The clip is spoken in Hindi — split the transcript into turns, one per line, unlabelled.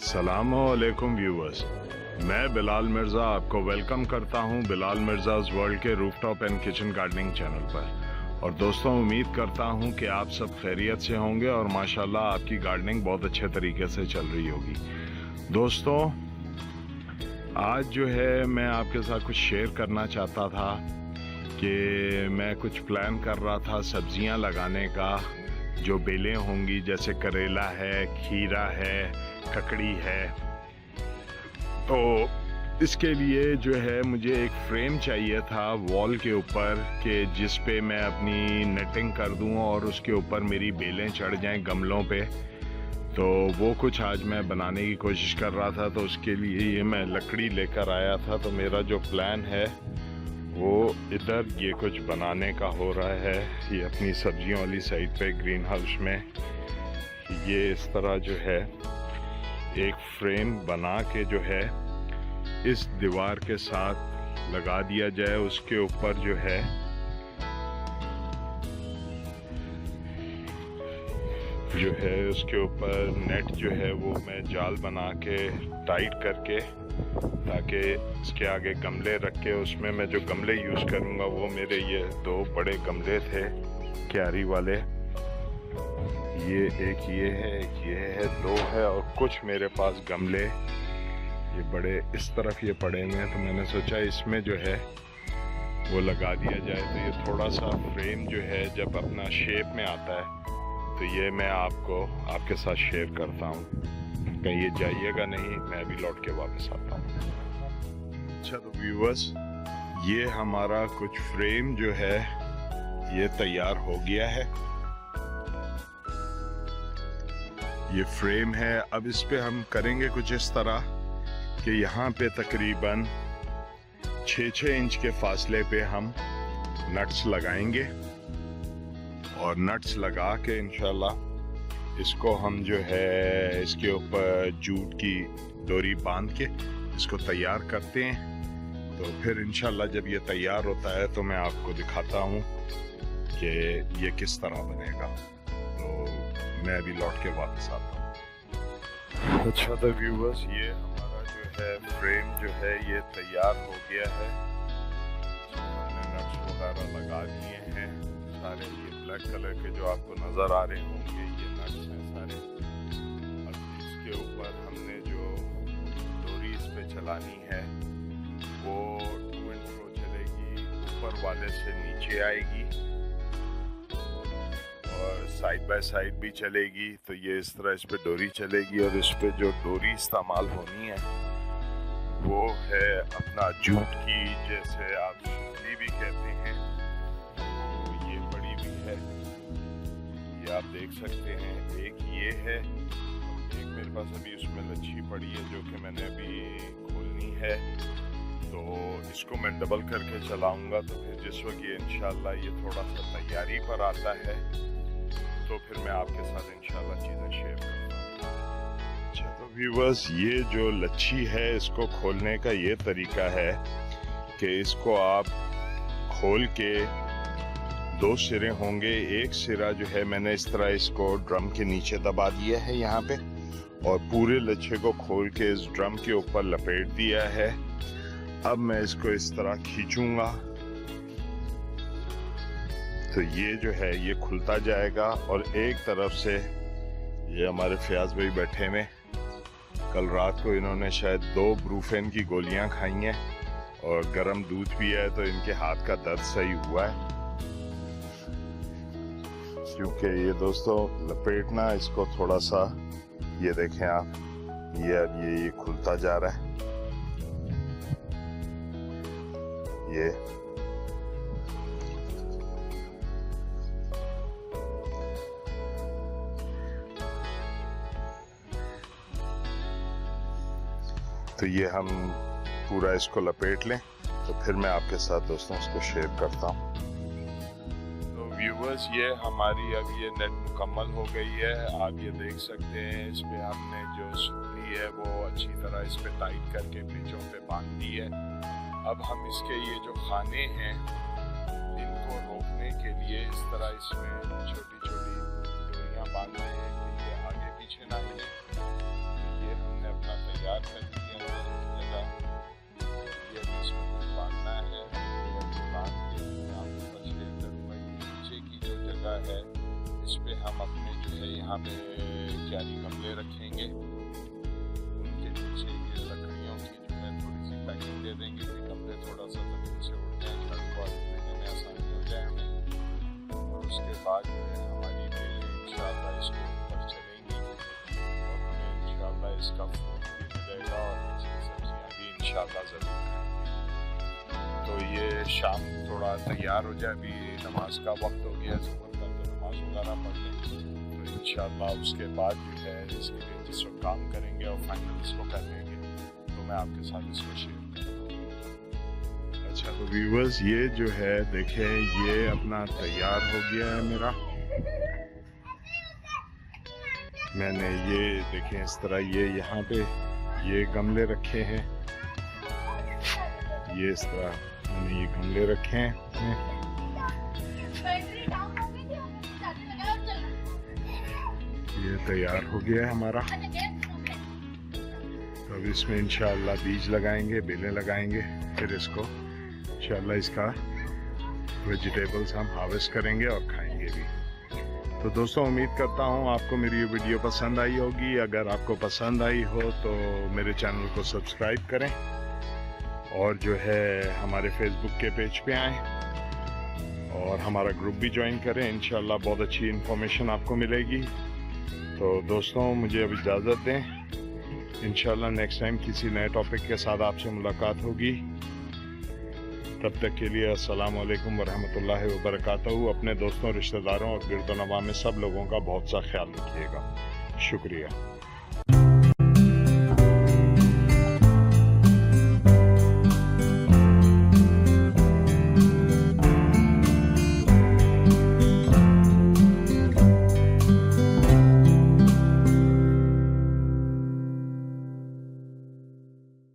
अस्सलामुअलैकुम व्यूवर्स, मैं बिलाल मिर्ज़ा आपको वेलकम करता हूं बिलाल मिर्ज़ाज़ वर्ल्ड के rooftop and kitchen gardening channel पर। और दोस्तों, उम्मीद करता हूं कि आप सब खैरियत से होंगे और माशाल्लाह आपकी गार्डनिंग बहुत अच्छे तरीके से चल रही होगी। दोस्तों, आज जो है मैं आपके साथ कुछ शेयर करना चाहता था कि मैं कुछ प्लान कर रहा था सब्जियां लगाने का, जो बेलें होंगी, जैसे करेला है, खीरा है, ककड़ी है। तो इसके लिए जो है मुझे एक फ्रेम चाहिए था वॉल के ऊपर कि जिस पे मैं अपनी नेटिंग कर दूं और उसके ऊपर मेरी बेलें चढ़ जाएं गमलों पे। तो वो कुछ आज मैं बनाने की कोशिश कर रहा था, तो उसके लिए ये मैं लकड़ी लेकर आया था। तो मेरा जो प्लान है वो इधर ये कुछ बनाने का हो रहा है, ये अपनी सब्जियों वाली साइड पे ग्रीन हाउस में ये इस तरह जो है एक फ्रेम बना के जो है इस दीवार के साथ लगा दिया जाए। उसके ऊपर जो है उसके ऊपर नेट जो है वो मैं जाल बना के टाइट करके, ताकि इसके आगे गमले रख के, उसमें मैं जो गमले यूज़ करूँगा वो मेरे ये 2 बड़े गमले थे क्यारी वाले। ये एक ये है 2 है, और कुछ मेरे पास गमले ये बड़े इस तरफ ये पड़े हुए हैं। तो मैंने सोचा इसमें जो है वो लगा दिया जाए। तो ये थोड़ा सा फ्रेम जो है जब अपना शेप में आता है तो ये मैं आपके साथ शेयर करता हूँ। कहीं ये जाइएगा नहीं, मैं भी लौट के वापस आता हूँ। अच्छा, तो व्यूअर्स, ये हमारा कुछ फ्रेम जो है ये तैयार हो गया है। ये फ्रेम है। अब इस पे हम करेंगे कुछ इस तरह कि यहाँ पे तकरीबन 6-6 इंच के फासले पे हम नट्स लगाएंगे, और नट्स लगा के इंशाल्लाह इसको हम जो है इसके ऊपर जूट की डोरी बांध के इसको तैयार करते हैं। तो फिर इंशाल्लाह जब ये तैयार होता है तो मैं आपको दिखाता हूँ कि ये किस तरह बनेगा। तो मैं अभी लौट के वापस आता हूँ। अच्छा, तो व्यूअर्स, ये हमारा जो है फ्रेम जो है ये तैयार हो गया है। हमने नट्स वगैरह लगा दिए हैं सारे। ये ब्लैक कलर के जो आपको नज़र आ रहे होंगे ये नट्स हैं सारे। अब इसके ऊपर हमने जो डोरी इस पे चलानी है वो टू एंड फ्रो चलेगी, ऊपर वाले से नीचे आएगी और साइड बाय साइड भी चलेगी। तो ये इस तरह इस पे डोरी चलेगी, और इस पे जो डोरी इस्तेमाल होनी है वो है अपना जूट की, जैसे आप सुतली भी कहते हैं। तो ये बड़ी भी है, ये आप देख सकते हैं। एक ये है, एक मेरे पास अभी उसमें लच्छी पड़ी है जो कि मैंने अभी खोलनी है। तो इसको मैं डबल करके चलाऊंगा। तो फिर जिस वक्त ये इंशाल्लाह ये थोड़ा सा तैयारी पर आता है तो फिर मैं आपके साथ इंशाल्लाह चीज़ें शेयर करूँगा। अच्छा, तो व्यूअर्स, ये जो लच्छी है इसको खोलने का ये तरीका है कि इसको आप खोल के 2 सिरे होंगे। एक सिरा जो है मैंने इस तरह इसको ड्रम के नीचे दबा दिया है यहाँ पे, और पूरे लच्छे को खोल के इस ड्रम के ऊपर लपेट दिया है। अब मैं इसको इस तरह खींचूंगा तो ये जो है ये खुलता जाएगा। और एक तरफ से ये हमारे फयाज भाई बैठे में, कल रात को इन्होंने शायद 2 ब्रूफेन की गोलियां खाई हैं और गर्म दूध पिया है, तो इनके हाथ का दर्द सही हुआ है। क्योंकि ये दोस्तों लपेटना इसको थोड़ा सा, ये देखें आप, ये अब ये खुलता जा रहा है। ये तो ये हम पूरा इसको लपेट लें, तो फिर मैं आपके साथ दोस्तों इसको शेयर करता हूँ। तो व्यूवर्स, ये हमारी अब ये नेट मुकम्मल हो गई है। आप ये देख सकते हैं इस पे हमने जो सुतली है वो अच्छी तरह इस पे टाइट करके पिचों पे बांध दी है। अब हम इसके ये जो खाने हैं इनको रोकने के लिए इस तरह इसमें छोटी छोटी डोरियाँ बांध रहे हैं कि ये आगे पीछे ना हिले। ये हमने
तैयार कर लिया है जगह। ये अभी इसमें कुछ बांधना है, ये अभी बांध के आपको ऊपर शेयर करूँगा। नीचे की जो जगह है इस पे हम अपने जो है यहाँ पे क्यारी गमले रखेंगे। उनके नीचे ये लकड़ियों की जो है थोड़ी सी पैकिंग दे देंगे कि गमले थोड़ा सा ज़मीन से उड़ जाए, छत लेने में आसानी हो जाए हमें। और उसके बाद जो है हमारी बेलें इंशाल्लाह इसके ऊपर चलेंगी और हमें इंशाल्लाह इसका फूल भी मिलेगा और इसकी सब्जियाँ भी इंशाल्लाह ज़रूर खाएंगे। तो ये शाम थोड़ा तैयार हो जाए, अभी नमाज का वक्त हो गया, ज़ुहर का तो नमाज वगैरह पढ़ लें तो इंशाल्लाह उसके बाद जो है इसके लिए जिस वक्त काम करेंगे और फाइनल इसको कर लेंगे तो मैं आपके साथ इसको शेयर करूँगा।
अच्छा तो व्यूवर्स ये जो है देखें ये अपना तैयार हो गया है मेरा। मैंने ये देखें इस तरह ये यहाँ पे ये गमले रखे हैं, ये इस तरह मैंने ये गमले रखे हैं। ये तैयार हो गया है हमारा। तो अब इसमें इंशाअल्लाह बीज लगाएंगे, बेलें लगाएंगे, फिर इसको इंशाअल्लाह इसका वेजिटेबल्स हम हार्वेस्ट करेंगे और खाएंगे भी। तो दोस्तों उम्मीद करता हूँ आपको मेरी ये वीडियो पसंद आई होगी। अगर आपको पसंद आई हो तो मेरे चैनल को सब्सक्राइब करें और जो है हमारे फेसबुक के पेज पे आएँ और हमारा ग्रुप भी ज्वाइन करें। इंशाअल्लाह बहुत अच्छी इन्फॉर्मेशन आपको मिलेगी। तो दोस्तों मुझे अब इजाज़त दें, इंशाअल्लाह नेक्स्ट टाइम किसी नए टॉपिक के साथ आपसे मुलाकात होगी। तब तक के लिए अस्सलाम वालेकुम वरहमतुल्लाहि वबरकातुहू। अपने दोस्तों, रिश्तेदारों और गिरदोनवा में सब लोगों का बहुत सा ख्याल रखिएगा। शुक्रिया।